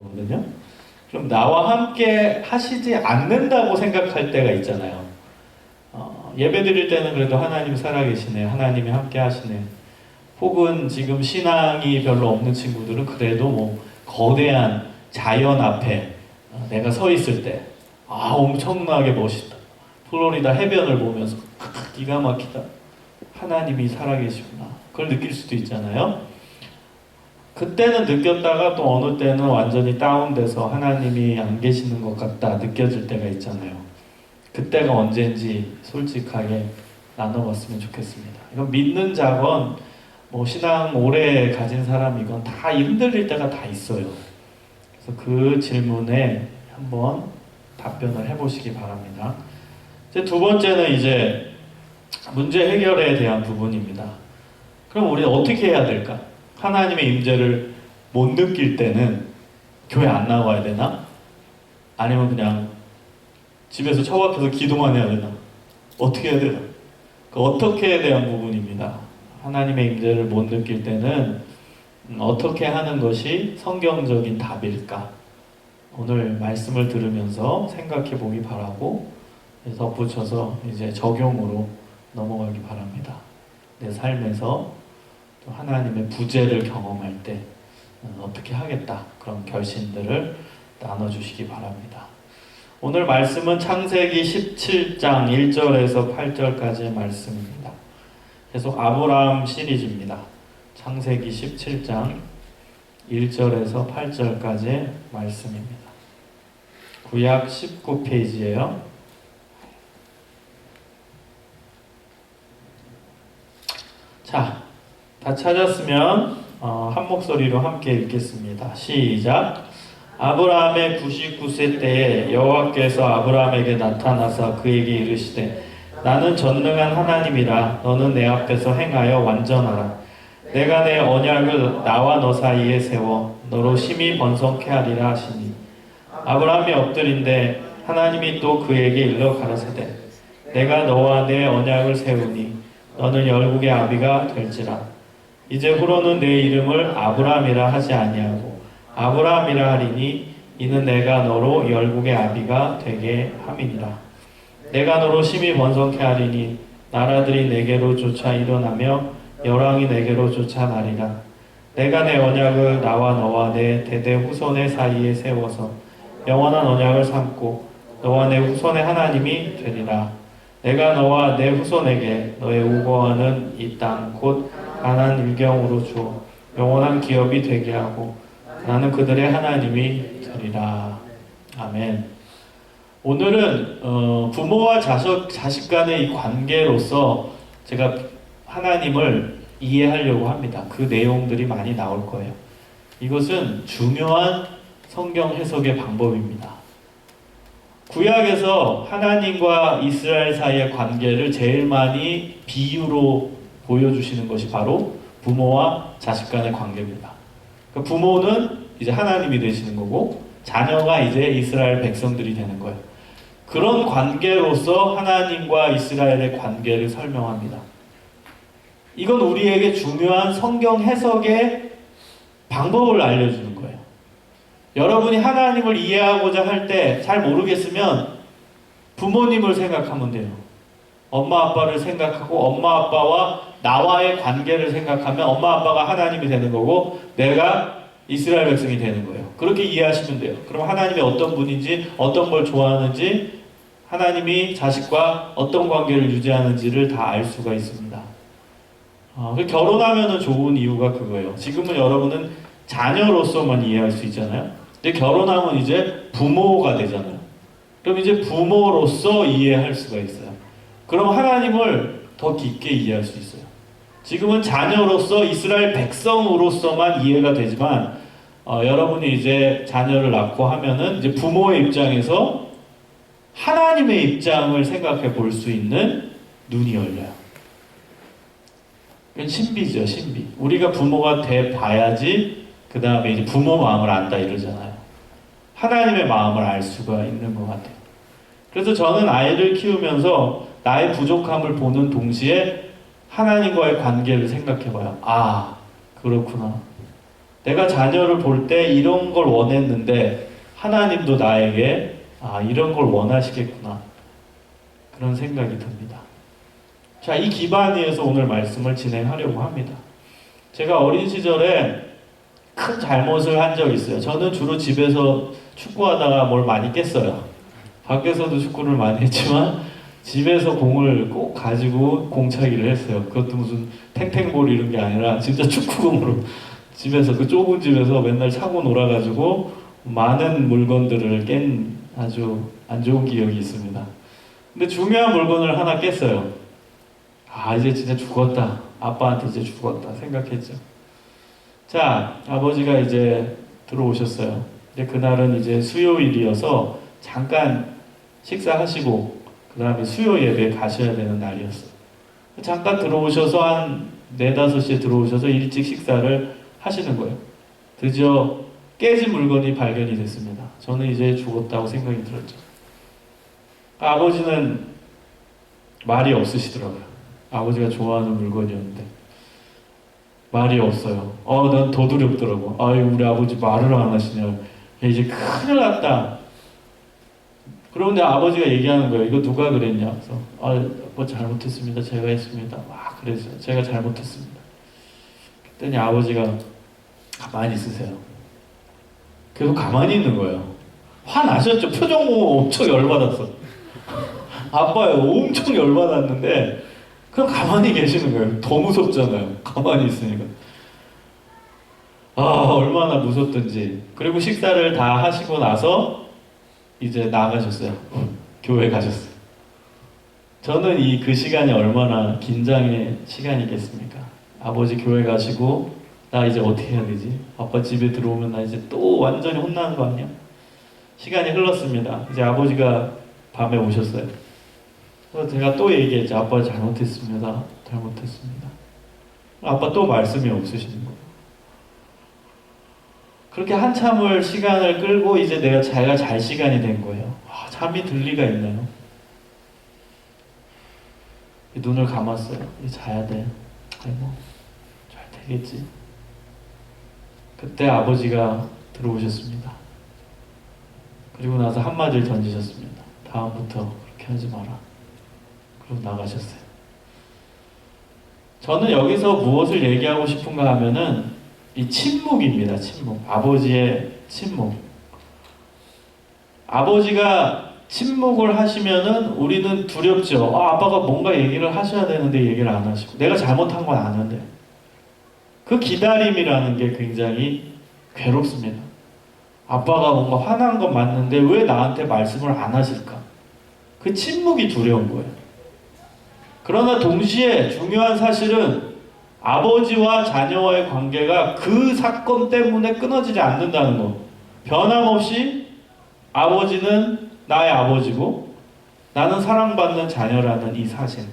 거거든요. 그럼 나와 함께 하시지 않는다고 생각할 때가 있잖아요. 예배 드릴 때는 그래도 하나님 살아계시네, 하나님이 함께 하시네. 혹은 지금 신앙이 별로 없는 친구들은 그래도 뭐 거대한 자연 앞에 내가 서 있을 때, 엄청나게 멋있다. 플로리다 해변을 보면서 기가 막히다. 하나님이 살아계시구나. 그걸 느낄 수도 있잖아요. 그때는 느꼈다가 또 어느 때는 완전히 다운돼서 하나님이 안 계시는 것 같다 느껴질 때가 있잖아요. 그때가 언제인지 솔직하게 나눠봤으면 좋겠습니다. 이건 믿는 자건 뭐 신앙 오래 가진 사람이건 다 흔들릴 때가 다 있어요. 그래서 그 질문에 한번 답변을 해보시기 바랍니다. 이제 두 번째는 이제 문제 해결에 대한 부분입니다. 그럼 우리는 어떻게 해야 될까? 하나님의 임재를 못 느낄 때는 교회 안 나와야 되나? 아니면 그냥 집에서 처박혀서 기도만 해야 되나? 어떻게 해야 되나? 그 어떻게에 대한 부분입니다. 하나님의 임재를 못 느낄 때는 어떻게 하는 것이 성경적인 답일까? 오늘 말씀을 들으면서 생각해 보기 바라고 덧붙여서 이제 적용으로 넘어가기 바랍니다. 내 삶에서 또 하나님의 부재를 경험할 때 어떻게 하겠다, 그런 결심들을 나눠주시기 바랍니다. 오늘 말씀은 창세기 17장 1절에서 8절까지의 말씀입니다. 계속 아브라함 시리즈입니다. 창세기 17장 1절에서 8절까지의 말씀입니다. 구약 19페이지예요. 자, 다 찾았으면 한 목소리로 함께 읽겠습니다. 시작. 아브라함의 99세 때에 여호와께서 아브라함에게 나타나사 그에게 이르시되 나는 전능한 하나님이라 너는 내 앞에서 행하여 완전하라. 내가 내 언약을 나와 너 사이에 세워 너로 심히 번성케 하리라 하시니 아브라함이 엎드린데 하나님이 또 그에게 일러 가라사대 내가 너와 내 언약을 세우니 너는 열국의 아비가 될지라. 이제 후로는 내 이름을 아브라함이라 하지 아니하고 아브라함이라 하리니 이는 내가 너로 열국의 아비가 되게 함이니라. 내가 너로 심히 번성케 하리니 나라들이 내게로 쫓아 일어나며 열왕이 내게로 쫓아 나리라. 내가 내 언약을 나와 너와 내 대대 후손의 사이에 세워서 영원한 언약을 삼고 너와 내 후손의 하나님이 되리라. 내가 너와 내 후손에게 너의 우거하는 이 땅 곧 가나안 일경으로 주어 영원한 기업이 되게 하고 나는 그들의 하나님이 되리라. 아멘. 오늘은 부모와 자식 간의 이 관계로서 제가 하나님을 이해하려고 합니다. 그 내용들이 많이 나올 거예요. 이것은 중요한 성경 해석의 방법입니다. 구약에서 하나님과 이스라엘 사이의 관계를 제일 많이 비유로 보여주시는 것이 바로 부모와 자식 간의 관계입니다. 그러니까 부모는 이제 하나님이 되시는 거고 자녀가 이제 이스라엘 백성들이 되는 거예요. 그런 관계로서 하나님과 이스라엘의 관계를 설명합니다. 이건 우리에게 중요한 성경 해석의 방법을 알려주는 거예요. 여러분이 하나님을 이해하고자 할 때 잘 모르겠으면 부모님을 생각하면 돼요. 엄마 아빠를 생각하고 엄마 아빠와 나와의 관계를 생각하면 엄마 아빠가 하나님이 되는 거고 내가 이스라엘 백성이 되는 거예요. 그렇게 이해하시면 돼요. 그럼 하나님이 어떤 분인지 어떤 걸 좋아하는지 하나님이 자식과 어떤 관계를 유지하는지를 다 알 수가 있습니다. 결혼하면 좋은 이유가 그거예요. 지금은 여러분은 자녀로서만 이해할 수 있잖아요. 근데 결혼하면 이제 부모가 되잖아요. 그럼 이제 부모로서 이해할 수가 있어요. 그럼 하나님을 더 깊게 이해할 수 있어요. 지금은 자녀로서 이스라엘 백성으로서만 이해가 되지만 여러분이 이제 자녀를 낳고 하면은 이제 부모의 입장에서 하나님의 입장을 생각해 볼 수 있는 눈이 열려요. 그건 신비죠, 신비. 우리가 부모가 돼 봐야지 그 다음에 이제 부모 마음을 안다 이러잖아요. 하나님의 마음을 알 수가 있는 것 같아요. 그래서 저는 아이를 키우면서 나의 부족함을 보는 동시에 하나님과의 관계를 생각해봐요. 그렇구나. 내가 자녀를 볼 때 이런 걸 원했는데 하나님도 나에게 이런 걸 원하시겠구나. 그런 생각이 듭니다. 자, 이 기반 위에서 오늘 말씀을 진행하려고 합니다. 제가 어린 시절에 큰 잘못을 한 적이 있어요. 저는 주로 집에서 축구하다가 뭘 많이 깼어요. 밖에서도 축구를 많이 했지만 집에서 공을 꼭 가지고 공차기를 했어요. 그것도 무슨 탱탱볼 이런 게 아니라 진짜 축구공으로 집에서 그 좁은 집에서 맨날 차고 놀아가지고 많은 물건들을 깬 아주 안 좋은 기억이 있습니다. 근데 중요한 물건을 하나 깼어요. 이제 진짜 죽었다. 아빠한테 이제 죽었다 생각했죠. 자, 아버지가 이제 들어오셨어요. 근데 그날은 이제 수요일이어서 잠깐 식사하시고 그 다음에 수요 예배에 가셔야 되는 날이었어요. 잠깐 들어오셔서 한 4, 5시에 들어오셔서 일찍 식사를 하시는 거예요. 드디어 깨진 물건이 발견이 됐습니다. 저는 이제 죽었다고 생각이 들었죠. 아버지는 말이 없으시더라고요. 아버지가 좋아하는 물건이었는데 말이 없어요. 난 더 두렵더라고. 우리 아버지 말을 안 하시냐. 이제 큰일 났다. 그런데 아버지가 얘기하는 거예요. 이거 누가 그랬냐? 그래서 뭐 잘못했습니다. 제가 했습니다. 그랬어요. 제가 잘못했습니다. 그랬더니 아버지가 가만히 있으세요. 계속 가만히 있는 거예요. 화나셨죠? 표정 보고 엄청 열받았어. 아빠요. 엄청 열받았는데 그냥 가만히 계시는 거예요. 더 무섭잖아요. 가만히 있으니까. 얼마나 무섭던지. 그리고 식사를 다 하시고 나서 이제 나가셨어요. 교회 가셨어요. 저는 그 시간이 얼마나 긴장의 시간이겠습니까? 아버지 교회 가시고 나 이제 어떻게 해야 되지? 아빠 집에 들어오면 나 이제 또 완전히 혼나는 거 아니야? 시간이 흘렀습니다. 이제 아버지가 밤에 오셨어요. 그래서 제가 또 얘기했죠. 아빠 잘못했습니다. 잘못했습니다. 아빠 또 말씀이 없으시는 거예요. 그렇게 한참을 시간을 끌고 이제 제가 잘 시간이 된 거예요. 잠이 들 리가 있나요? 눈을 감았어요. 이제 자야 돼. 잘 되겠지. 그때 아버지가 들어오셨습니다. 그리고 나서 한마디를 던지셨습니다. 다음부터 그렇게 하지 마라. 그리고 나가셨어요. 저는 여기서 무엇을 얘기하고 싶은가 하면은 이 침묵입니다. 침묵. 아버지의 침묵. 아버지가 침묵을 하시면은 우리는 두렵죠. 아빠가 뭔가 얘기를 하셔야 되는데 얘기를 안 하시고 내가 잘못한 건 아는데 그 기다림이라는 게 굉장히 괴롭습니다. 아빠가 뭔가 화난 건 맞는데 왜 나한테 말씀을 안 하실까? 그 침묵이 두려운 거예요. 그러나 동시에 중요한 사실은 아버지와 자녀와의 관계가 그 사건 때문에 끊어지지 않는다는 것. 변함없이 아버지는 나의 아버지고 나는 사랑받는 자녀라는 이 사실.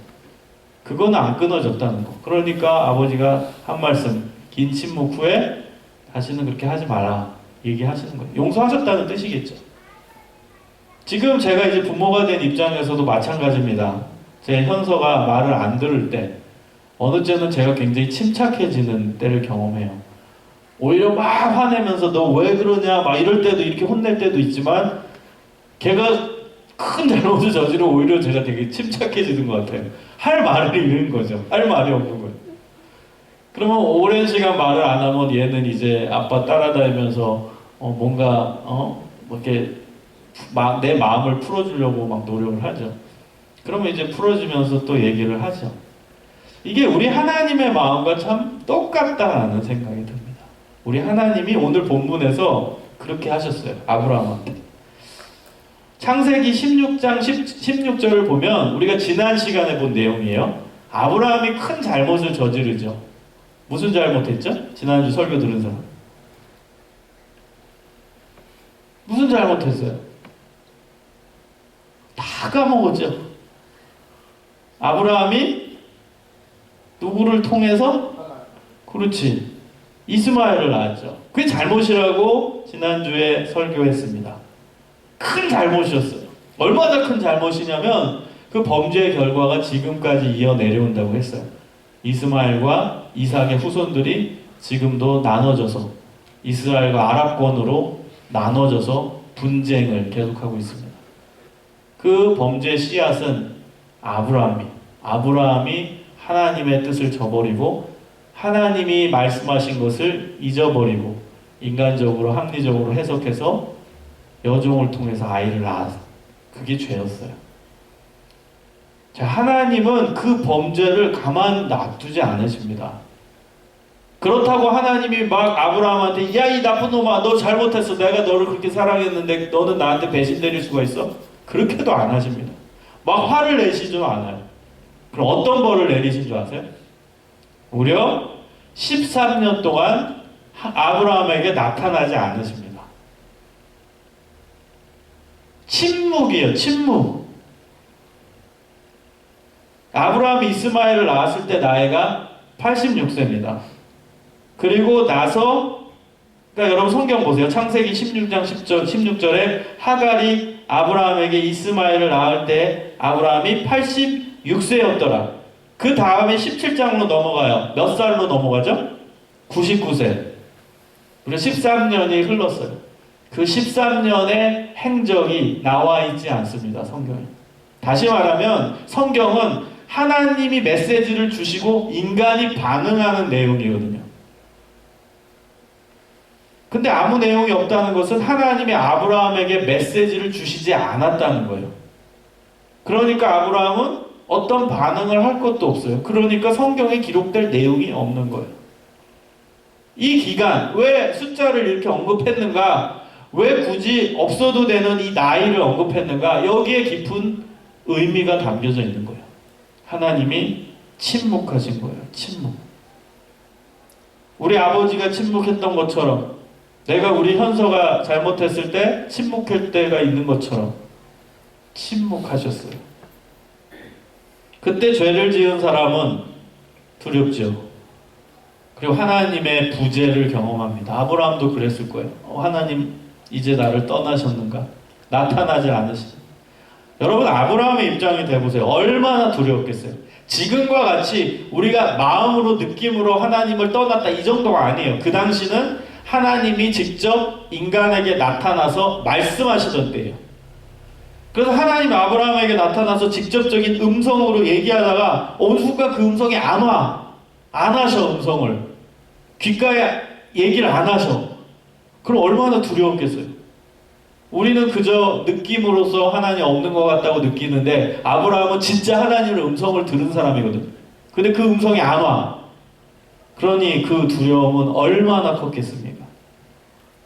그건 안 끊어졌다는 것. 그러니까 아버지가 한 말씀, 긴 침묵 후에 다시는 그렇게 하지 마라 얘기하시는 거예요. 용서하셨다는 뜻이겠죠. 지금 제가 이제 부모가 된 입장에서도 마찬가지입니다. 제 현서가 말을 안 들을 때 어느 때는 제가 굉장히 침착해지는 때를 경험해요. 오히려 막 화내면서 너 왜 그러냐 막 이럴 때도 이렇게 혼낼 때도 있지만 걔가 큰 잘못을 저지르 오히려 제가 되게 침착해지는 것 같아요. 할 말을 잃은 거죠. 할 말이 없는 거예요. 그러면 오랜 시간 말을 안 하면 얘는 이제 아빠 따라다니면서 뭔가 이렇게 내 마음을 풀어주려고 막 노력을 하죠. 그러면 이제 풀어주면서 또 얘기를 하죠. 이게 우리 하나님의 마음과 참 똑같다는 생각이 듭니다. 우리 하나님이 오늘 본문에서 그렇게 하셨어요. 아브라함한테. 창세기 16장 16절을 보면 우리가 지난 시간에 본 내용이에요. 아브라함이 큰 잘못을 저지르죠. 무슨 잘못했죠? 지난주 설교 들은 사람. 무슨 잘못했어요? 다 까먹었죠. 아브라함이 누구를 통해서? 그렇지. 이스마엘을 낳았죠. 그게 잘못이라고 지난주에 설교했습니다. 큰 잘못이었어요. 얼마나 큰 잘못이냐면 그 범죄의 결과가 지금까지 이어 내려온다고 했어요. 이스마엘과 이삭의 후손들이 지금도 나눠져서 이스라엘과 아랍권으로 나눠져서 분쟁을 계속하고 있습니다. 그 범죄의 씨앗은 아브라함이 하나님의 뜻을 저버리고 하나님이 말씀하신 것을 잊어버리고 인간적으로 합리적으로 해석해서 여종을 통해서 아이를 낳았어요. 그게 죄였어요. 자, 하나님은 그 범죄를 가만 놔두지 않으십니다. 그렇다고 하나님이 막 아브라함한테 야, 이 나쁜 놈아, 너 잘못했어. 내가 너를 그렇게 사랑했는데 너는 나한테 배신 때릴 수가 있어? 그렇게도 안 하십니다. 막 화를 내시지도 않아요. 그럼 어떤 벌을 내리신 줄 아세요? 무려 13년 동안 아브라함에게 나타나지 않으십니다. 침묵이에요. 침묵. 아브라함이 이스마엘을 낳았을 때 나이가 86세입니다. 그리고 나서 그러니까 여러분 성경 보세요. 창세기 16장 16절에 하갈이 아브라함에게 이스마엘을 낳을 때 아브라함이 86세였더라. 그 다음에 17장으로 넘어가요. 몇 살로 넘어가죠? 99세. 그리고 13년이 흘렀어요. 그 13년의 행적이 나와 있지 않습니다. 성경에. 다시 말하면 성경은 하나님이 메시지를 주시고 인간이 반응하는 내용이거든요. 근데 아무 내용이 없다는 것은 하나님이 아브라함에게 메시지를 주시지 않았다는 거예요. 그러니까 아브라함은 어떤 반응을 할 것도 없어요. 그러니까 성경에 기록될 내용이 없는 거예요. 이 기간, 왜 숫자를 이렇게 언급했는가? 왜 굳이 없어도 되는 이 나이를 언급했는가? 여기에 깊은 의미가 담겨져 있는 거예요. 하나님이 침묵하신 거예요. 침묵. 우리 아버지가 침묵했던 것처럼 내가 우리 현서가 잘못했을 때 침묵할 때가 있는 것처럼 침묵하셨어요. 그때 죄를 지은 사람은 두렵죠. 그리고 하나님의 부재를 경험합니다. 아브라함도 그랬을 거예요. 하나님 이제 나를 떠나셨는가? 나타나지 않으시죠. 여러분 아브라함의 입장이 돼보세요. 얼마나 두려웠겠어요. 지금과 같이 우리가 마음으로 느낌으로 하나님을 떠났다 이 정도가 아니에요. 그 당시는 하나님이 직접 인간에게 나타나서 말씀하시던 때예요. 그래서 하나님 아브라함에게 나타나서 직접적인 음성으로 얘기하다가 어느 순간 그 음성이 안 와. 안 하셔. 음성을 귓가에 얘기를 안 하셔. 그럼 얼마나 두려웠겠어요. 우리는 그저 느낌으로서 하나님 없는 것 같다고 느끼는데 아브라함은 진짜 하나님의 음성을 들은 사람이거든. 근데 그 음성이 안 와. 그러니 그 두려움은 얼마나 컸겠습니까?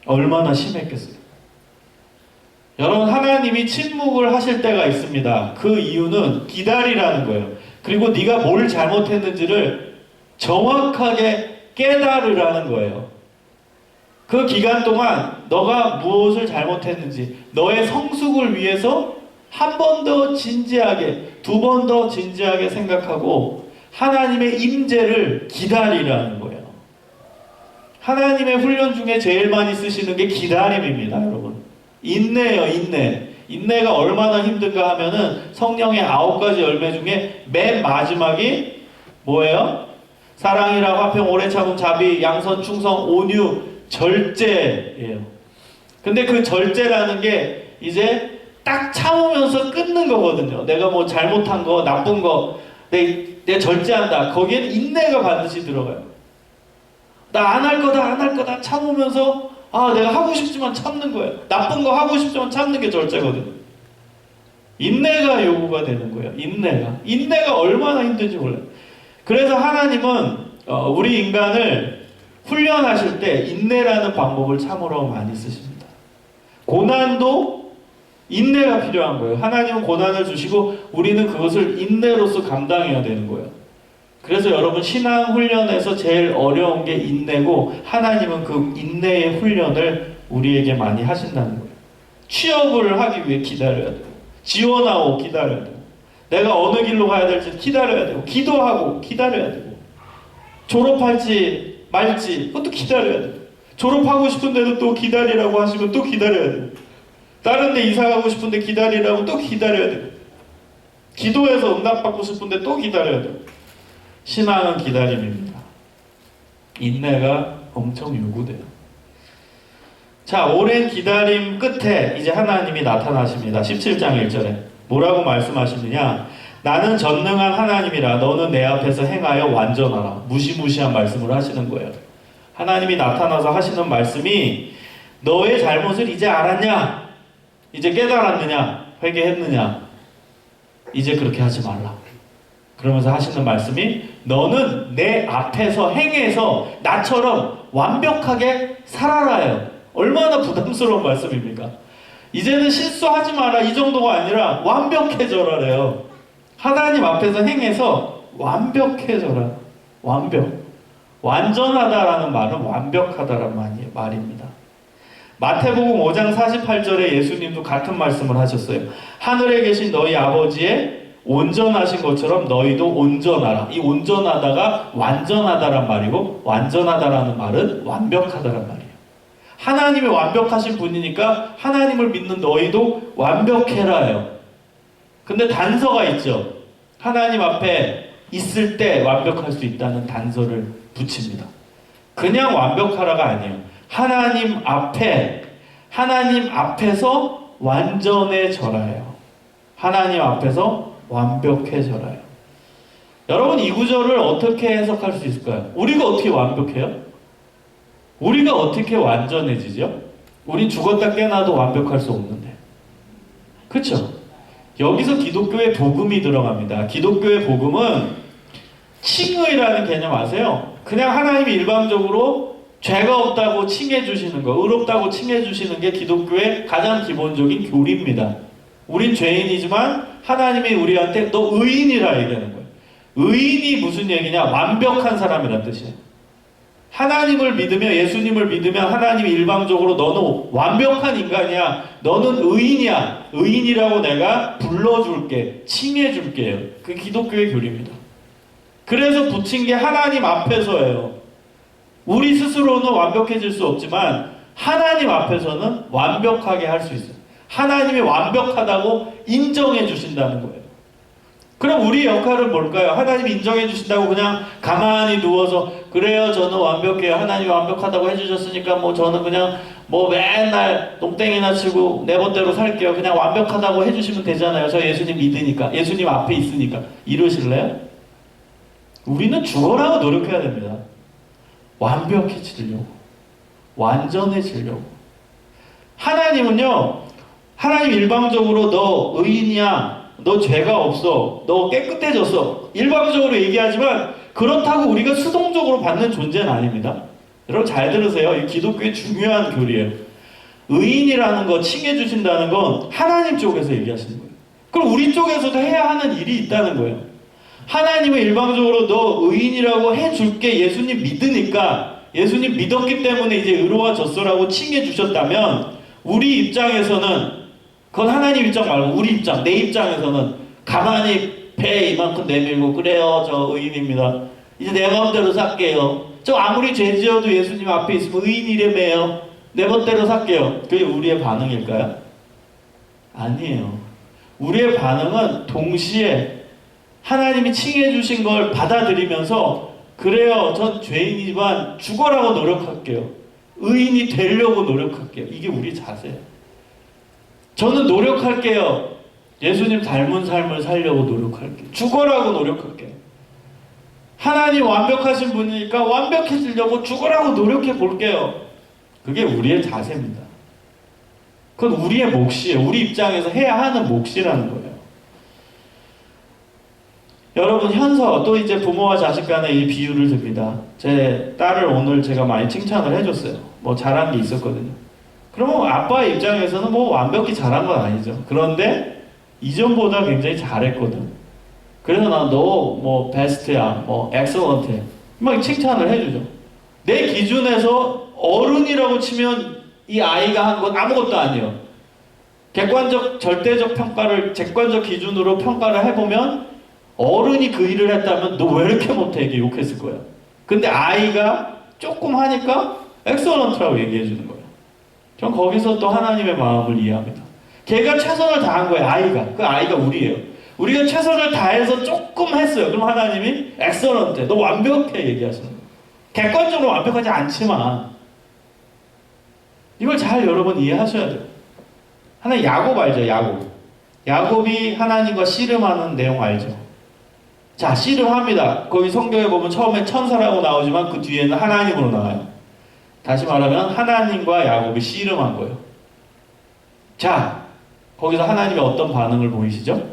얼마나 심했겠어요. 여러분 하나님이 침묵을 하실 때가 있습니다. 그 이유는 기다리라는 거예요. 그리고 네가 뭘 잘못했는지를 정확하게 깨달으라는 거예요. 그 기간 동안 너가 무엇을 잘못했는지 너의 성숙을 위해서 한 번 더 진지하게 두 번 더 진지하게 생각하고 하나님의 임재를 기다리라는 거예요. 하나님의 훈련 중에 제일 많이 쓰시는 게 기다림입니다. 여러분 인내예요. 인내가 얼마나 힘든가 하면은 성령의 9가지 열매 중에 맨 마지막이 뭐예요? 사랑이라 화평 오래 참음 자비 양선 충성 온유 절제예요. 근데 그 절제라는 게 이제 딱 참으면서 끊는 거거든요. 내가 뭐 잘못한 거 나쁜 거 내가 절제한다. 거기에는 인내가 반드시 들어가요. 나 안 할 거다 참으면서 내가 하고 싶지만 참는 거예요. 나쁜 거 하고 싶지만 참는 게 절제거든요. 인내가 요구가 되는 거예요. 인내가 얼마나 힘든지 몰라요. 그래서 하나님은 우리 인간을 훈련하실 때 인내라는 방법을 참으로 많이 쓰십니다. 고난도 인내가 필요한 거예요. 하나님은 고난을 주시고 우리는 그것을 인내로서 감당해야 되는 거예요. 그래서 여러분 신앙 훈련에서 제일 어려운 게 인내고 하나님은 그 인내의 훈련을 우리에게 많이 하신다는 거예요. 취업을 하기 위해 기다려야 돼요. 지원하고 기다려야 돼요. 내가 어느 길로 가야 될지 기다려야 되고 기도하고 기다려야 되고 졸업할지 말지 그것도 기다려야 돼요. 졸업하고 싶은데도 또 기다리라고 하시면 또 기다려야 돼요. 다른 데 이사 가고 싶은데 기다리라고 또 기다려야 돼요. 기도해서 응답받고 싶은데 또 기다려야 돼요. 신앙은 기다림입니다. 인내가 엄청 요구돼요. 자, 오랜 기다림 끝에 이제 하나님이 나타나십니다. 17장 1절에 뭐라고 말씀하시느냐? 나는 전능한 하나님이라 너는 내 앞에서 행하여 완전하라. 무시무시한 말씀을 하시는 거예요. 하나님이 나타나서 하시는 말씀이 너의 잘못을 이제 알았냐? 이제 깨달았느냐? 회개했느냐? 이제 그렇게 하지 말라. 그러면서 하시는 말씀이 너는 내 앞에서 행해서 나처럼 완벽하게 살아라요. 얼마나 부담스러운 말씀입니까? 이제는 실수하지 마라 이 정도가 아니라 완벽해져라래요. 하나님 앞에서 행해서 완벽해져라. 완벽. 완전하다라는 말은 완벽하다라는 말입니다. 마태복음 5장 48절에 예수님도 같은 말씀을 하셨어요. 하늘에 계신 너희 아버지의 온전하신 것처럼 너희도 온전하라. 이 온전하다가 완전하다란 말이고 완전하다라는 말은 완벽하다란 말이에요. 하나님이 완벽하신 분이니까 하나님을 믿는 너희도 완벽해라요. 근데 단서가 있죠. 하나님 앞에 있을 때 완벽할 수 있다는 단서를 붙입니다. 그냥 완벽하라가 아니에요. 하나님 앞에서 완전해져라요. 하나님 앞에서 완벽해져라요. 여러분 이 구절을 어떻게 해석할 수 있을까요? 우리가 어떻게 완벽해요? 우리가 어떻게 완전해지죠? 우린 죽었다 깨어나도 완벽할 수 없는데. 그렇죠? 여기서 기독교의 복음이 들어갑니다. 기독교의 복음은 칭의라는 개념 아세요? 그냥 하나님이 일방적으로 죄가 없다고 칭해 주시는 거, 의롭다고 칭해 주시는 게 기독교의 가장 기본적인 교리입니다. 우린 죄인이지만 하나님이 우리한테 너 의인이라 얘기하는 거예요. 의인이 무슨 얘기냐? 완벽한 사람이란 뜻이에요. 하나님을 믿으며 예수님을 믿으면 하나님이 일방적으로 너는 완벽한 인간이야. 너는 의인이야. 의인이라고 내가 불러줄게. 칭해줄게요. 그 기독교의 교리입니다. 그래서 붙인 게 하나님 앞에서예요. 우리 스스로는 완벽해질 수 없지만 하나님 앞에서는 완벽하게 할 수 있어요. 하나님이 완벽하다고 인정해 주신다는 거예요. 그럼 우리의 역할은 뭘까요? 하나님이 인정해 주신다고 그냥 가만히 누워서 그래요 저는 완벽해요. 하나님이 완벽하다고 해주셨으니까 뭐 저는 그냥 뭐 맨날 농땡이나 치고 내 멋대로 살게요. 그냥 완벽하다고 해주시면 되잖아요. 저 예수님 믿으니까. 예수님 앞에 있으니까. 이러실래요? 우리는 죽어라고 노력해야 됩니다. 완벽해지려고. 완전해지려고. 하나님은요. 하나님 일방적으로 너 의인이야. 너 죄가 없어. 너 깨끗해졌어. 일방적으로 얘기하지만 그렇다고 우리가 수동적으로 받는 존재는 아닙니다. 여러분 잘 들으세요. 이 기독교의 중요한 교리예요. 의인이라는 거 칭해주신다는 건 하나님 쪽에서 얘기하시는 거예요. 그럼 우리 쪽에서도 해야 하는 일이 있다는 거예요. 하나님은 일방적으로 너 의인이라고 해줄게. 예수님 믿으니까 예수님 믿었기 때문에 이제 의로워졌어라고 칭해주셨다면 우리 입장에서는 그건 하나님 입장 말고 우리 입장, 내 입장에서는 가만히 배 이만큼 내밀고 그래요 저 의인입니다. 이제 내 마음대로 살게요. 저 아무리 죄 지어도 예수님 앞에 있으면 의인이래매요. 내 멋대로 살게요. 그게 우리의 반응일까요? 아니에요. 우리의 반응은 동시에 하나님이 칭해 주신 걸 받아들이면서 그래요 전 죄인이지만 죽어라고 노력할게요. 의인이 되려고 노력할게요. 이게 우리 자세예요. 저는 노력할게요. 예수님 닮은 삶을 살려고 노력할게요. 죽어라고 노력할게요. 하나님 완벽하신 분이니까 완벽해지려고 죽어라고 노력해 볼게요. 그게 우리의 자세입니다. 그건 우리의 몫이에요. 우리 입장에서 해야 하는 몫이라는 거예요. 여러분 현서 또 이제 부모와 자식 간의 이 비유를 듭니다. 제 딸을 오늘 제가 많이 칭찬을 해줬어요. 뭐 잘한 게 있었거든요. 그러면 아빠의 입장에서는 뭐 완벽히 잘한 건 아니죠. 그런데 이전보다 굉장히 잘했거든. 그래서 나 너 뭐 베스트야, 뭐 엑셀런트야 막 칭찬을 해주죠. 내 기준에서 어른이라고 치면 이 아이가 한 건 아무것도 아니에요. 객관적 절대적 평가를 객관적 기준으로 평가를 해보면 어른이 그 일을 했다면 너 왜 이렇게 못해? 이렇게 욕했을 거야. 근데 아이가 조금 하니까 엑셀런트라고 얘기해 주는 거예요. 전 거기서 또 하나님의 마음을 이해합니다. 걔가 최선을 다한 거예요. 아이가. 그 아이가 우리예요. 우리가 최선을 다해서 조금 했어요. 그럼 하나님이 엑셀런트, 너 완벽해 얘기하시는 거예요. 객관적으로 완벽하지 않지만 이걸 잘 여러분 이해하셔야 돼요. 하나 야곱 알죠? 야곱. 야곱이 하나님과 씨름하는 내용 알죠? 자, 씨름합니다. 거기 성경에 보면 처음에 천사라고 나오지만 그 뒤에는 하나님으로 나와요. 다시 말하면 하나님과 야곱이 씨름한 거예요. 자, 거기서 하나님이 어떤 반응을 보이시죠?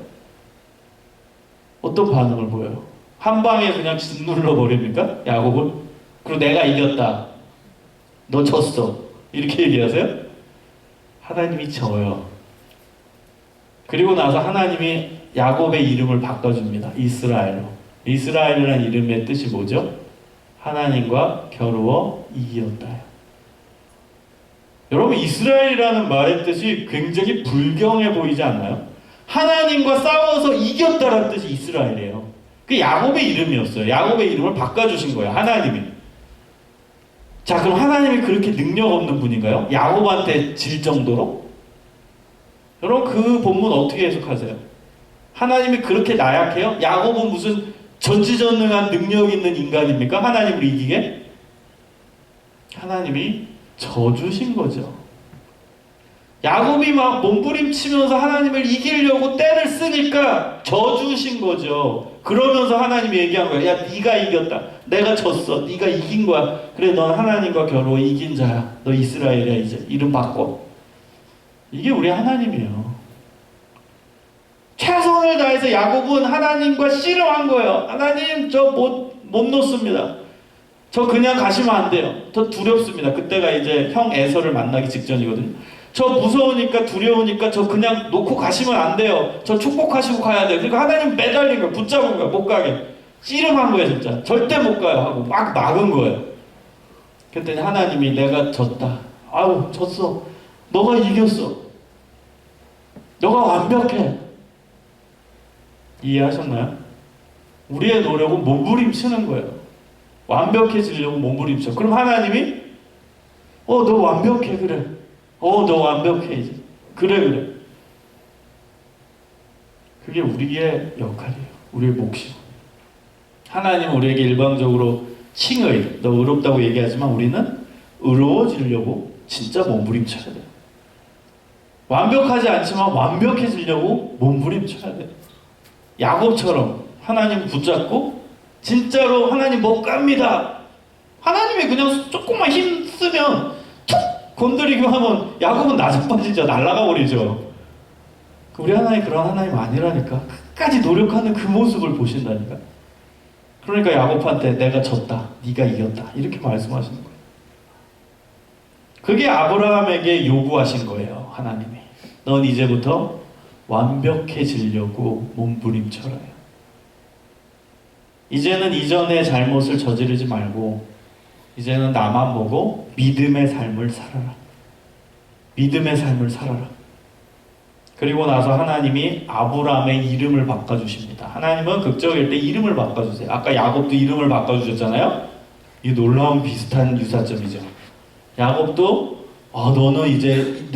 어떤 반응을 보여요? 한 방에 그냥 짓눌러 버립니까? 야곱을? 그리고 내가 이겼다. 너 졌어. 이렇게 얘기하세요? 하나님이 져요. 그리고 나서 하나님이 야곱의 이름을 바꿔줍니다. 이스라엘로. 이스라엘이라는 이름의 뜻이 뭐죠? 하나님과 겨루어 이기었다요. 여러분, 이스라엘이라는 말의 뜻이 굉장히 불경해 보이지 않나요? 하나님과 싸워서 이겼다라는 뜻이 이스라엘이에요. 그 야곱의 이름이었어요. 야곱의 이름을 바꿔주신 거예요. 하나님이. 자, 그럼 하나님이 그렇게 능력 없는 분인가요? 야곱한테 질 정도로? 여러분, 그 본문 어떻게 해석하세요? 하나님이 그렇게 나약해요? 야곱은 무슨 전지전능한 능력 있는 인간입니까? 하나님을 이기게? 하나님이 져주신 거죠. 야곱이 막 몸부림치면서 하나님을 이기려고 떼를 쓰니까 져주신 거죠. 그러면서 하나님이 얘기한 거야. 야, 네가 이겼다. 내가 졌어. 네가 이긴 거야. 그래, 넌 하나님과 겨루어 이긴 자야. 너 이스라엘이야. 이제 이름 바꿔. 이게 우리 하나님이에요. 최선을 다해서 야곱은 하나님과 씨름한 거예요. 하나님, 저 못 놓습니다. 저 그냥 가시면 안 돼요. 저 두렵습니다. 그때가 이제 형 에서를 만나기 직전이거든요. 저 무서우니까 두려우니까 저 그냥 놓고 가시면 안 돼요. 저 축복하시고 가야 돼요. 그러니까 하나님 매달린 거예요. 붙잡은 거예요. 못 가게. 씨름한 거예요. 진짜. 절대 못 가요 하고 막 막은 거예요. 그랬더니 하나님이 내가 졌다. 아우, 졌어. 너가 이겼어. 너가 완벽해. 이해하셨나요? 우리의 노력은 몸부림치는 거예요. 완벽해지려고 몸부림쳐. 그럼 하나님이 너 완벽해. 그래. 너 완벽해 이제. 그래. 그게 우리의 역할이에요. 우리의 몫이고. 하나님은 우리에게 일방적으로 칭의, 너 의롭다고 얘기하지만 우리는 의로워지려고 진짜 몸부림쳐야 돼요. 완벽하지 않지만 완벽해지려고 몸부림쳐야 돼요. 야곱처럼 하나님 붙잡고 진짜로 하나님 못 갑니다. 하나님이 그냥 조금만 힘쓰면 툭 건드리기만 하면 야곱은 나자빠지죠. 날아가 버리죠. 우리 하나님 그런 하나님 아니라니까. 끝까지 노력하는 그 모습을 보신다니까. 그러니까 야곱한테 내가 졌다. 네가 이겼다. 이렇게 말씀하시는 거예요. 그게 아브라함에게 요구하신 거예요. 하나님이. 넌 이제부터 완벽해지려고 몸부림쳐라요. 이제는 이전의 잘못을 저지르지 말고 이제는 나만 보고 믿음의 삶을 살아라. 믿음의 삶을 살아라. 그리고 나서 하나님이 아브라함의 이름을 바꿔주십니다. 하나님은 극적일 때 이름을 바꿔주세요. 아까 야곱도 이름을 바꿔주셨잖아요. 이 놀라운 비슷한 유사점이죠. 야곱도 너는 이제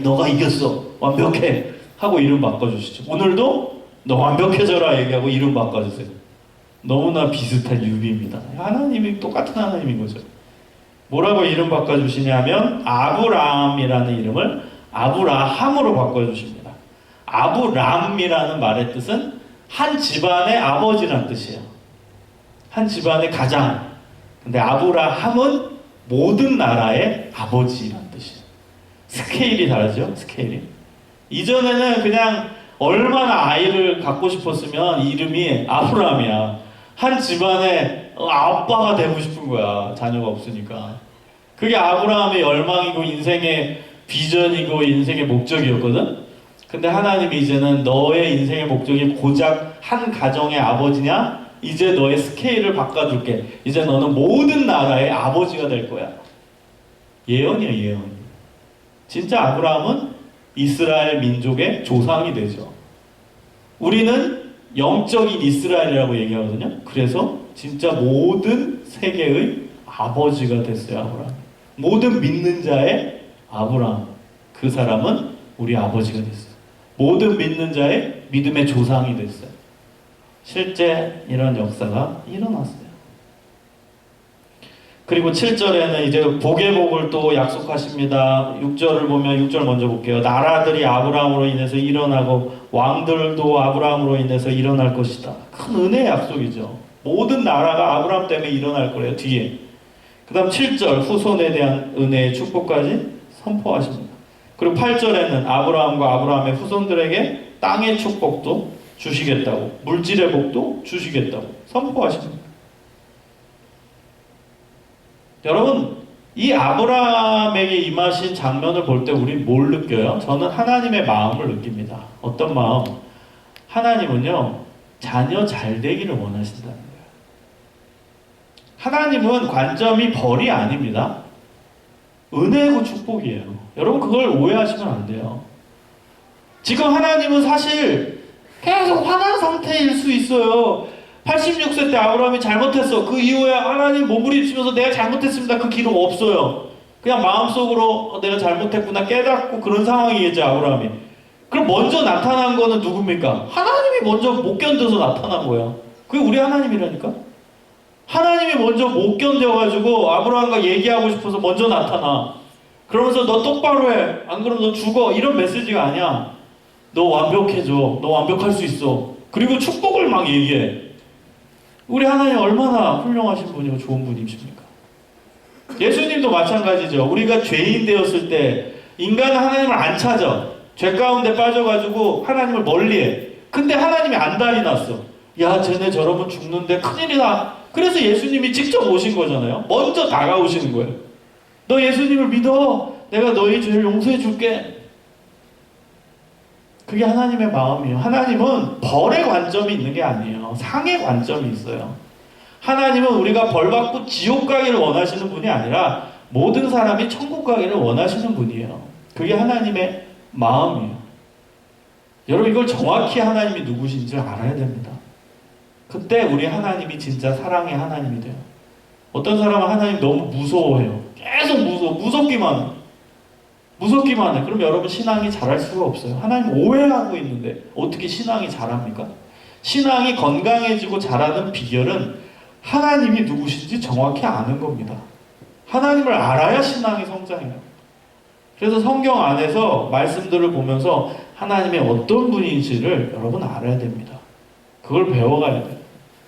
너가 이겼어. 완벽해. 하고 이름 바꿔주시죠. 오늘도 너 완벽해져라 얘기하고 이름 바꿔주세요. 너무나 비슷한 유비입니다. 하나님이 똑같은 하나님인 거죠. 뭐라고 이름 바꿔주시냐면 아브라함이라는 이름을 아브라함으로 바꿔주십니다. 아브람이라는 말의 뜻은 한 집안의 아버지라는 뜻이에요. 한 집안의 가장. 근데 아브라함은 모든 나라의 아버지라는 뜻이에요. 스케일이 다르죠? 스케일이. 이전에는 그냥 얼마나 아이를 갖고 싶었으면 이름이 아브라함이야. 한 집안의 아빠가 되고 싶은 거야. 자녀가 없으니까. 그게 아브라함의 열망이고 인생의 비전이고 인생의 목적이었거든. 근데 하나님이 이제는 너의 인생의 목적이 고작 한 가정의 아버지냐? 이제 너의 스케일을 바꿔줄게. 이제 너는 모든 나라의 아버지가 될 거야. 예언이야, 예언. 진짜 아브라함은 이스라엘 민족의 조상이 되죠. 우리는 영적인 이스라엘이라고 얘기하거든요. 그래서 진짜 모든 세계의 아버지가 됐어요, 아브라함. 모든 믿는 자의 아브라함. 그 사람은 우리 아버지가 됐어요. 모든 믿는 자의 믿음의 조상이 됐어요. 실제 이런 역사가 일어났어요. 그리고 7절에는 이제 복의 복을 또 약속하십니다. 6절을 보면 6절 먼저 볼게요. 나라들이 아브라함으로 인해서 일어나고 왕들도 아브라함으로 인해서 일어날 것이다. 큰 은혜의 약속이죠. 모든 나라가 아브라함 때문에 일어날 거래요. 뒤에. 그 다음 7절 후손에 대한 은혜의 축복까지 선포하십니다. 그리고 8절에는 아브라함과 아브라함의 후손들에게 땅의 축복도 주시겠다고, 물질의 복도 주시겠다고 선포하십니다. 여러분, 이 아브라함에게 임하신 장면을 볼 때 우린 뭘 느껴요? 저는 하나님의 마음을 느낍니다. 어떤 마음? 하나님은요, 자녀 잘 되기를 원하신다는 거예요. 하나님은 관점이 벌이 아닙니다. 은혜고 축복이에요. 여러분, 그걸 오해하시면 안 돼요. 지금 하나님은 사실 계속 화난 상태일 수 있어요. 86세 때 아브라함이 잘못했어. 그 이후에 하나님 몸부림치면서 내가 잘못했습니다. 그 기록 없어요. 그냥 마음속으로 내가 잘못했구나 깨닫고 그런 상황이겠죠, 아브라함이. 그럼 먼저 나타난 거는 누굽니까? 하나님이 먼저 못 견뎌서 나타난 거예요. 그게 우리 하나님이라니까? 하나님이 먼저 못 견뎌가지고 아브라함과 얘기하고 싶어서 먼저 나타나. 그러면서 너 똑바로 해. 안 그러면 너 죽어. 이런 메시지가 아니야. 너 완벽해져. 너 완벽할 수 있어. 그리고 축복을 막 얘기해. 우리 하나님 얼마나 훌륭하신 분이고 좋은 분이십니까? 예수님도 마찬가지죠. 우리가 죄인 되었을 때 인간은 하나님을 안 찾아. 죄 가운데 빠져가지고 하나님을 멀리해. 근데 하나님이 안달이 났어. 야, 쟤네 저러면 죽는데 큰일이다. 그래서 예수님이 직접 오신 거잖아요. 먼저 다가오시는 거예요. 너 예수님을 믿어. 내가 너희 죄를 용서해 줄게. 그게 하나님의 마음이에요. 하나님은 벌의 관점이 있는 게 아니에요. 상의 관점이 있어요. 하나님은 우리가 벌 받고 지옥 가기를 원하시는 분이 아니라 모든 사람이 천국 가기를 원하시는 분이에요. 그게 하나님의 마음이에요. 여러분, 이걸 정확히 하나님이 누구신지 알아야 됩니다. 그때 우리 하나님이 진짜 사랑의 하나님이 돼요. 어떤 사람은 하나님 너무 무서워해요. 계속 무섭기만 해. 무섭기만 해. 그럼 여러분 신앙이 자랄 수가 없어요. 하나님 오해하고 있는데 어떻게 신앙이 자랍니까? 신앙이 건강해지고 자라는 비결은 하나님이 누구신지 정확히 아는 겁니다. 하나님을 알아야 신앙이 성장해요. 그래서 성경 안에서 말씀들을 보면서 하나님의 어떤 분인지를 여러분 알아야 됩니다. 그걸 배워가야 돼요.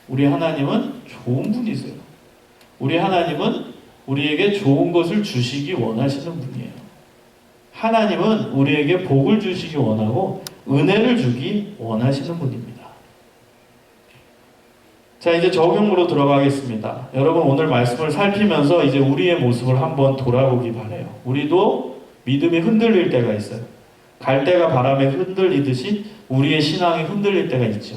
우리 하나님은 좋은 분이세요. 우리 하나님은 우리에게 좋은 것을 주시기 원하시는 분이에요. 하나님은 우리에게 복을 주시기 원하고 은혜를 주기 원하시는 분입니다. 자, 이제 적용으로 들어가겠습니다. 여러분, 오늘 말씀을 살피면서 이제 우리의 모습을 한번 돌아보기 바라요. 우리도 믿음이 흔들릴 때가 있어요. 갈대가 바람에 흔들리듯이 우리의 신앙이 흔들릴 때가 있죠.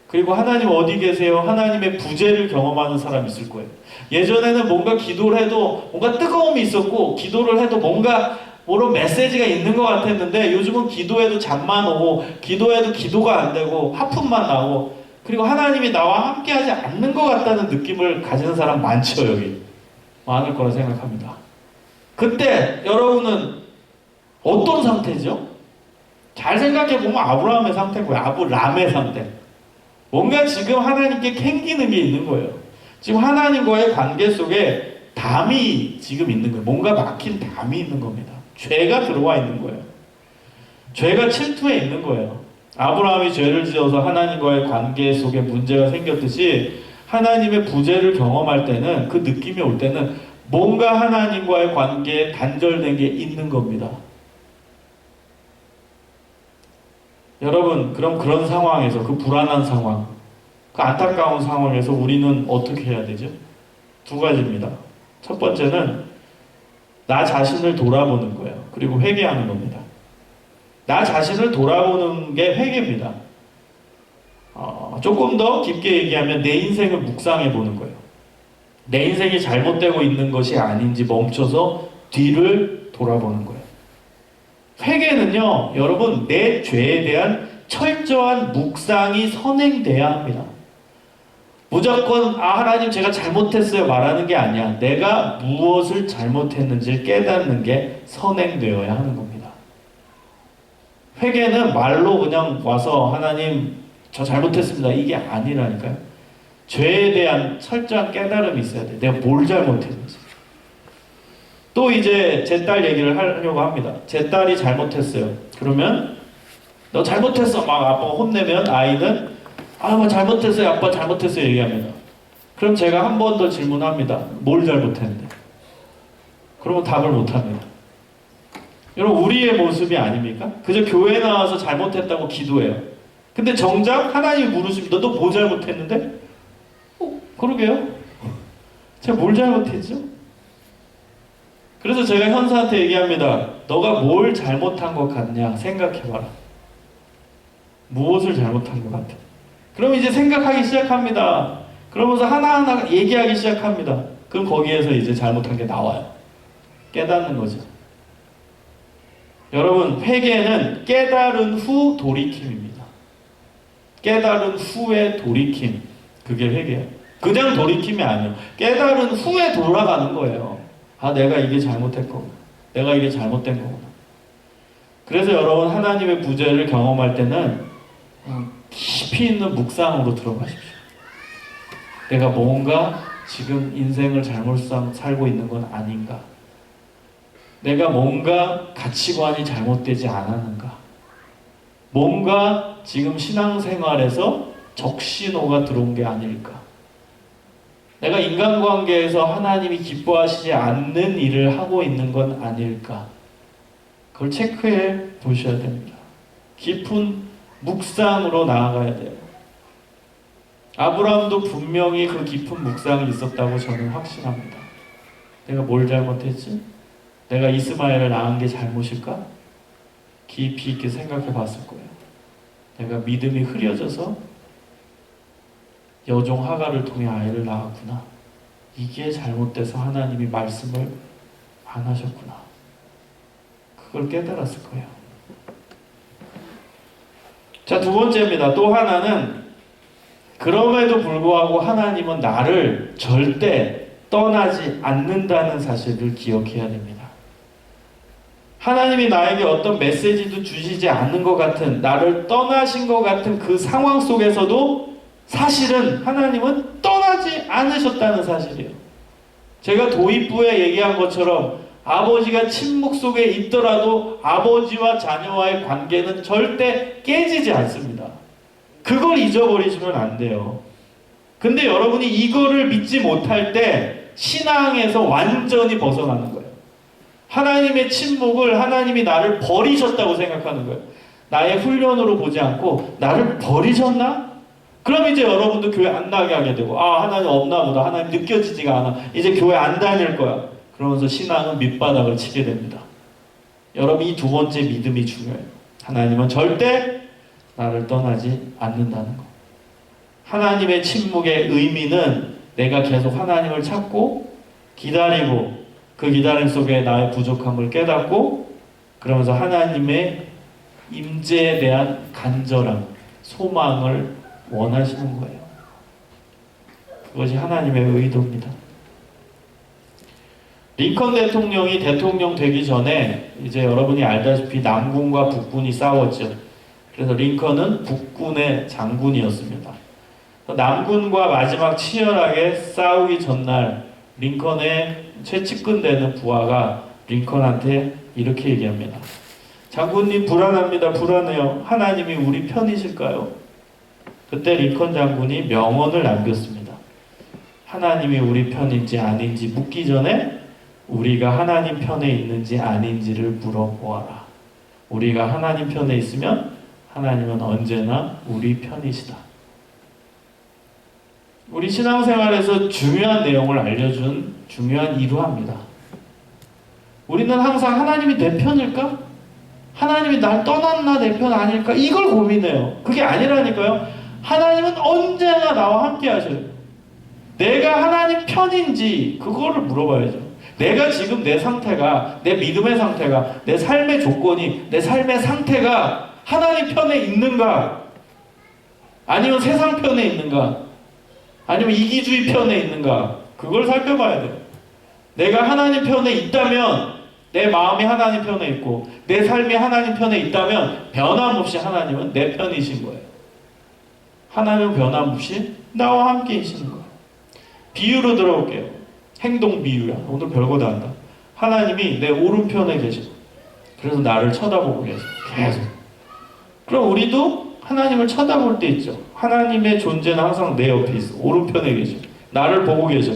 그리고 하나님 어디 계세요? 하나님의 부재를 경험하는 사람이 있을 거예요. 예전에는 뭔가 기도를 해도 뭔가 뜨거움이 있었고 기도를 해도 뭔가 뭐런 메시지가 있는 것 같았는데 요즘은 기도해도 잠만 오고 기도해도 기도가 안 되고 하품만 나고 그리고 하나님이 나와 함께하지 않는 것 같다는 느낌을 가지는 사람 많죠. 여기 많을 거라 생각합니다. 그때 여러분은 어떤 상태죠? 잘 생각해보면 아브라함의 상태고요. 아브람의 상태. 뭔가 지금 하나님께 캥기는 게 있는 거예요. 지금 하나님과의 관계 속에 담이 지금 있는 거예요. 뭔가 막힌 담이 있는 겁니다. 죄가 들어와 있는 거예요. 죄가 침투해 있는 거예요. 아브라함이 죄를 지어서 하나님과의 관계 속에 문제가 생겼듯이 하나님의 부재를 경험할 때는 그 느낌이 올 때는 뭔가 하나님과의 관계에 단절된 게 있는 겁니다. 여러분, 그럼 그런 상황에서 그 불안한 상황, 그 안타까운 상황에서 우리는 어떻게 해야 되죠? 두 가지입니다. 첫 번째는 나 자신을 돌아보는 거예요. 그리고 회개하는 겁니다. 나 자신을 돌아보는 게 회개입니다. 조금 더 깊게 얘기하면 내 인생을 묵상해 보는 거예요. 내 인생이 잘못되고 있는 것이 아닌지 멈춰서 뒤를 돌아보는 거예요. 회개는요, 여러분, 내 죄에 대한 철저한 묵상이 선행돼야 합니다. 무조건 하나님 제가 잘못했어요 말하는 게 아니야. 내가 무엇을 잘못했는지 깨닫는 게 선행되어야 하는 겁니다. 회개는 말로 그냥 와서 하나님 저 잘못했습니다 이게 아니라니까요. 죄에 대한 철저한 깨달음이 있어야 돼. 내가 뭘 잘못했는지. 또 이제 제 딸 얘기를 하려고 합니다. 제 딸이 잘못했어요. 그러면 너 잘못했어 막 아빠가 혼내면 아이는 뭐 잘못했어요 아빠 잘못했어요 얘기합니다. 그럼 제가 한 번 더 질문합니다. 뭘 잘못했는데? 그러면 답을 못합니다. 여러분 우리의 모습이 아닙니까? 그저 교회 나와서 잘못했다고 기도해요. 근데 정작 하나님이 물으십니다. 너 뭐 잘못했는데? 그러게요. 제가 뭘 잘못했죠? 그래서 제가 현사한테 얘기합니다. 너가 뭘 잘못한 것 같냐 생각해봐라. 무엇을 잘못한 것 같아? 그럼 이제 생각하기 시작합니다. 그러면서 하나하나 얘기하기 시작합니다. 그럼 거기에서 이제 잘못한 게 나와요. 깨닫는 거죠. 여러분 회개는 깨달은 후 돌이킴입니다. 깨달은 후의 돌이킴. 그게 회개예요. 그냥 돌이킴이 아니에요. 깨달은 후에 돌아가는 거예요. 내가 이게 잘못했구나. 내가 이게 잘못된 거구나. 그래서 여러분 하나님의 구제를 경험할 때는 깊이 있는 묵상으로 들어가십시오. 내가 뭔가 지금 인생을 잘못 살고 있는 건 아닌가? 내가 뭔가 가치관이 잘못되지 않았는가? 뭔가 지금 신앙생활에서 적신호가 들어온 게 아닐까? 내가 인간관계에서 하나님이 기뻐하시지 않는 일을 하고 있는 건 아닐까? 그걸 체크해 보셔야 됩니다. 깊은 묵상으로 나아가야 돼요. 아브라함도 분명히 그 깊은 묵상이 있었다고 저는 확신합니다. 내가 뭘 잘못했지? 내가 이스마엘을 낳은 게 잘못일까? 깊이 있게 생각해 봤을 거예요. 내가 믿음이 흐려져서 여종 하갈을 통해 아이를 낳았구나. 이게 잘못돼서 하나님이 말씀을 안 하셨구나. 그걸 깨달았을 거예요. 자, 두 번째입니다. 또 하나는 그럼에도 불구하고 하나님은 나를 절대 떠나지 않는다는 사실을 기억해야 됩니다. 하나님이 나에게 어떤 메시지도 주시지 않는 것 같은, 나를 떠나신 것 같은 그 상황 속에서도 사실은 하나님은 떠나지 않으셨다는 사실이에요. 제가 도입부에 얘기한 것처럼 아버지가 침묵 속에 있더라도 아버지와 자녀와의 관계는 절대 깨지지 않습니다. 그걸 잊어버리시면 안 돼요. 근데 여러분이 이거를 믿지 못할 때 신앙에서 완전히 벗어나는 거예요. 하나님의 침묵을 하나님이 나를 버리셨다고 생각하는 거예요. 나의 훈련으로 보지 않고 나를 버리셨나? 그럼 이제 여러분도 교회 안 나게 하게 되고 하나님 없나 보다. 하나님 느껴지지가 않아. 이제 교회 안 다닐 거야. 그러면서 신앙은 밑바닥을 치게 됩니다. 여러분 이 두 번째 믿음이 중요해요. 하나님은 절대 나를 떠나지 않는다는 거. 하나님의 침묵의 의미는 내가 계속 하나님을 찾고 기다리고 그 기다림 속에 나의 부족함을 깨닫고 그러면서 하나님의 임재에 대한 간절함, 소망을 원하시는 거예요. 그것이 하나님의 의도입니다. 링컨 대통령이 대통령 되기 전에 이제 여러분이 알다시피 남군과 북군이 싸웠죠. 그래서 링컨은 북군의 장군이었습니다. 남군과 마지막 치열하게 싸우기 전날 링컨의 최측근되는 부하가 링컨한테 이렇게 얘기합니다. 장군님 불안합니다. 불안해요. 하나님이 우리 편이실까요? 그때 링컨 장군이 명언을 남겼습니다. 하나님이 우리 편인지 아닌지 묻기 전에 우리가 하나님 편에 있는지 아닌지를 물어보아라. 우리가 하나님 편에 있으면 하나님은 언제나 우리 편이시다. 우리 신앙생활에서 중요한 내용을 알려준 중요한 이루합니다. 우리는 항상 하나님이 내 편일까? 하나님이 날 떠났나 내 편 아닐까? 이걸 고민해요. 그게 아니라니까요. 하나님은 언제나 나와 함께 하셔요. 내가 하나님 편인지 그거를 물어봐야죠. 내가 지금 내 상태가, 내 믿음의 상태가, 내 삶의 조건이, 내 삶의 상태가 하나님 편에 있는가? 아니면 세상 편에 있는가? 아니면 이기주의 편에 있는가? 그걸 살펴봐야 돼요. 내가 하나님 편에 있다면 내 마음이 하나님 편에 있고 내 삶이 하나님 편에 있다면 변함없이 하나님은 내 편이신 거예요. 하나님은 변함없이 나와 함께 계시는 거예요. 비유로 들어올게요. 행동 비유야. 오늘 별거 다 한다. 하나님이 내 오른편에 계시고 그래서 나를 쳐다보고 계세요. 계속. 그럼 우리도 하나님을 쳐다볼 때 있죠. 하나님의 존재는 항상 내 옆에 있어. 오른편에 계셔. 나를 보고 계셔.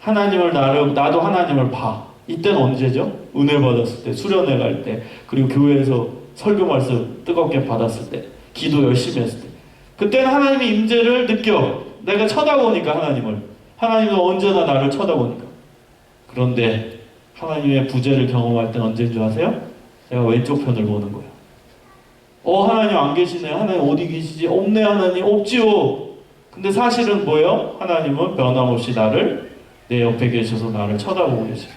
나도 하나님을 봐. 이때는 언제죠? 은혜 받았을 때, 수련회 갈 때, 그리고 교회에서 설교 말씀 뜨겁게 받았을 때, 기도 열심히 했을 때. 그때는 하나님의 임재를 느껴. 내가 쳐다보니까 하나님은 언제나 나를 쳐다보니까. 그런데 하나님의 부재를 경험할 때는 언제인 줄 아세요? 내가 왼쪽 편을 보는 거예요. 하나님 안 계시네. 하나님 어디 계시지? 없네. 하나님 없지요. 근데 사실은 뭐예요? 하나님은 변함없이 내 옆에 계셔서 나를 쳐다보고 계세요.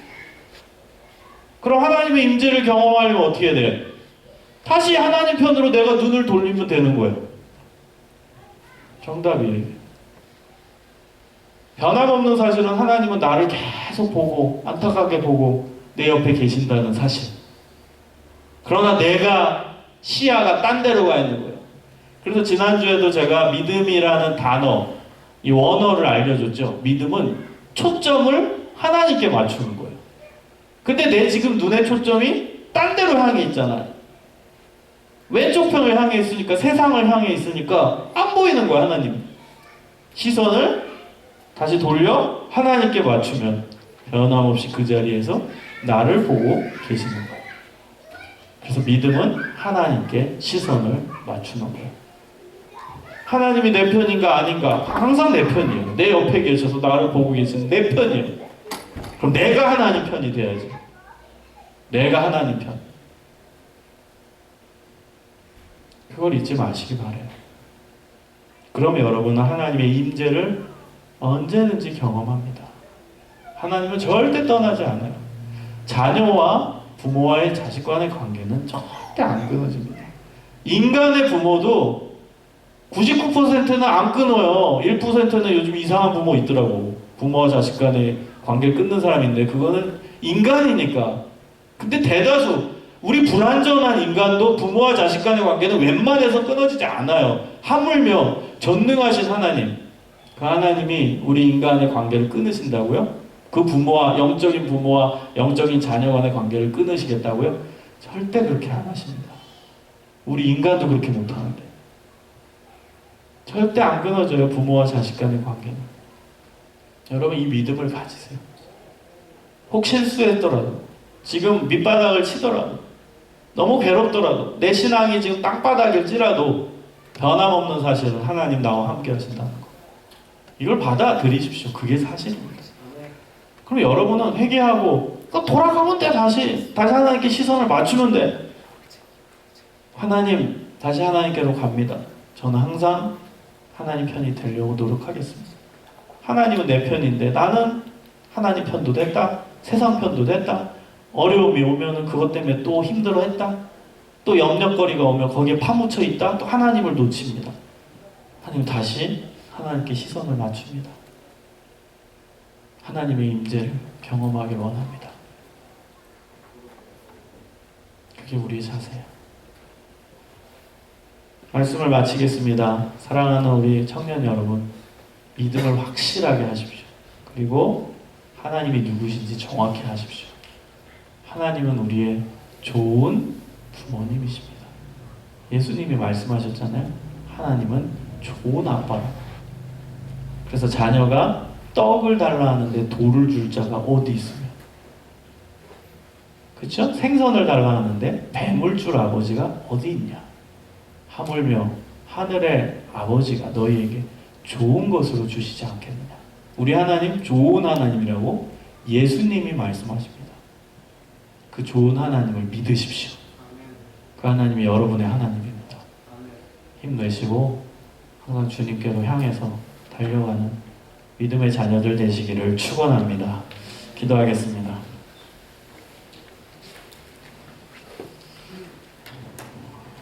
그럼 하나님의 임재를 경험하려면 어떻게 해야 돼요? 다시 하나님 편으로 내가 눈을 돌리면 되는 거예요. 정답이에요. 변함없는 사실은 하나님은 나를 계속 보고 안타깝게 보고 내 옆에 계신다는 사실. 그러나 내가 시야가 딴 데로 가 있는 거예요. 그래서 지난주에도 제가 믿음이라는 단어, 이 원어를 알려줬죠. 믿음은 초점을 하나님께 맞추는 거예요. 근데 내 지금 눈의 초점이 딴 데로 향해 있잖아요. 왼쪽 편을 향해 있으니까, 세상을 향해 있으니까 안 보이는 거야, 하나님. 시선을 다시 돌려 하나님께 맞추면 변함없이 그 자리에서 나를 보고 계시는 거예요. 그래서 믿음은 하나님께 시선을 맞추는 거예요. 하나님이 내 편인가 아닌가? 항상 내 편이에요. 내 옆에 계셔서 나를 보고 계시는 내 편이에요. 그럼 내가 하나님 편이 돼야지. 내가 하나님 편. 그걸 잊지 마시기 바래요. 그럼 여러분은 하나님의 임재를 언제든지 경험합니다. 하나님은 절대 떠나지 않아요. 자녀와 부모와의 자식 간의 관계는 절대 안 끊어집니다. 인간의 부모도 99%는 안 끊어요. 1%는 요즘 이상한 부모 있더라고. 부모와 자식 간의 관계를 끊는 사람인데 그거는 인간이니까. 근데 대다수 우리 불완전한 인간도 부모와 자식 간의 관계는 웬만해서 끊어지지 않아요. 하물며 전능하신 하나님, 그 하나님이 우리 인간의 관계를 끊으신다고요? 그 영적인 부모와 영적인 자녀 간의 관계를 끊으시겠다고요? 절대 그렇게 안 하십니다. 우리 인간도 그렇게 못하는데. 절대 안 끊어져요, 부모와 자식 간의 관계는. 여러분, 이 믿음을 가지세요. 혹 실수했더라도, 지금 밑바닥을 치더라도, 너무 괴롭더라도, 내 신앙이 지금 땅바닥일지라도 변함없는 사실은 하나님 나와 함께 하신다는 거. 이걸 받아들이십시오. 그게 사실입니다. 그럼 여러분은 회개하고 또 돌아가면 돼. 다시 하나님께 시선을 맞추면 돼. 하나님, 다시 하나님께로 갑니다. 저는 항상 하나님 편이 되려고 노력하겠습니다. 하나님은 내 편인데 나는 하나님 편도 됐다. 세상 편도 됐다. 어려움이 오면은 그것 때문에 또 힘들어했다. 또 염려거리가 오면 거기에 파묻혀 있다. 또 하나님을 놓칩니다. 하나님 다시 하나님께 시선을 맞춥니다. 하나님의 임재를 경험하길 원합니다. 그게 우리의 자세예요. 말씀을 마치겠습니다. 사랑하는 우리 청년 여러분, 믿음을 확실하게 하십시오. 그리고 하나님이 누구신지 정확히 하십시오. 하나님은 우리의 좋은 부모님이십니다. 예수님이 말씀하셨잖아요. 하나님은 좋은 아빠라고. 그래서 자녀가 떡을 달라 하는데 돌을 줄 자가 어디 있으며, 그렇죠? 생선을 달라 하는데 뱀을 줄 아버지가 어디 있냐? 하물며 하늘의 아버지가 너희에게 좋은 것으로 주시지 않겠느냐? 우리 하나님 좋은 하나님이라고 예수님이 말씀하십니다. 그 좋은 하나님을 믿으십시오. 그 하나님이 여러분의 하나님입니다. 힘내시고 항상 주님께로 향해서 달려가는 믿음의 자녀들 되시기를 축원합니다. 기도하겠습니다.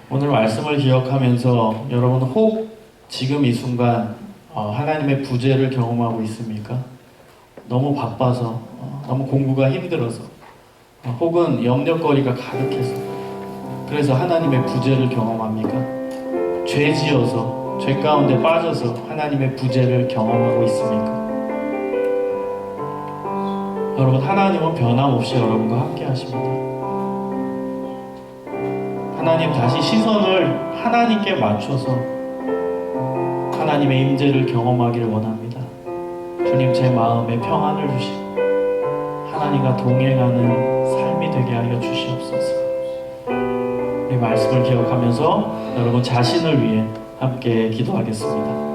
오늘 말씀을 기억하면서 여러분 혹 지금 이 순간 하나님의 부재를 경험하고 있습니까? 너무 바빠서 너무 공부가 힘들어서 혹은 염려거리가 가득해서 그래서 하나님의 부재를 경험합니까? 죄지어서 죄 가운데 빠져서 하나님의 구제를 경험하고 있습니까? 여러분, 하나님은 변함없이 여러분과 함께 하십니다. 하나님 다시 시선을 하나님께 맞춰서 하나님의 임재를 경험하기를 원합니다. 주님, 제 마음에 평안을 주시고 하나님과 동행하는 삶이 되게 하여 주시옵소서. 이 말씀을 기억하면서 여러분 자신을 위해 함께 기도하겠습니다.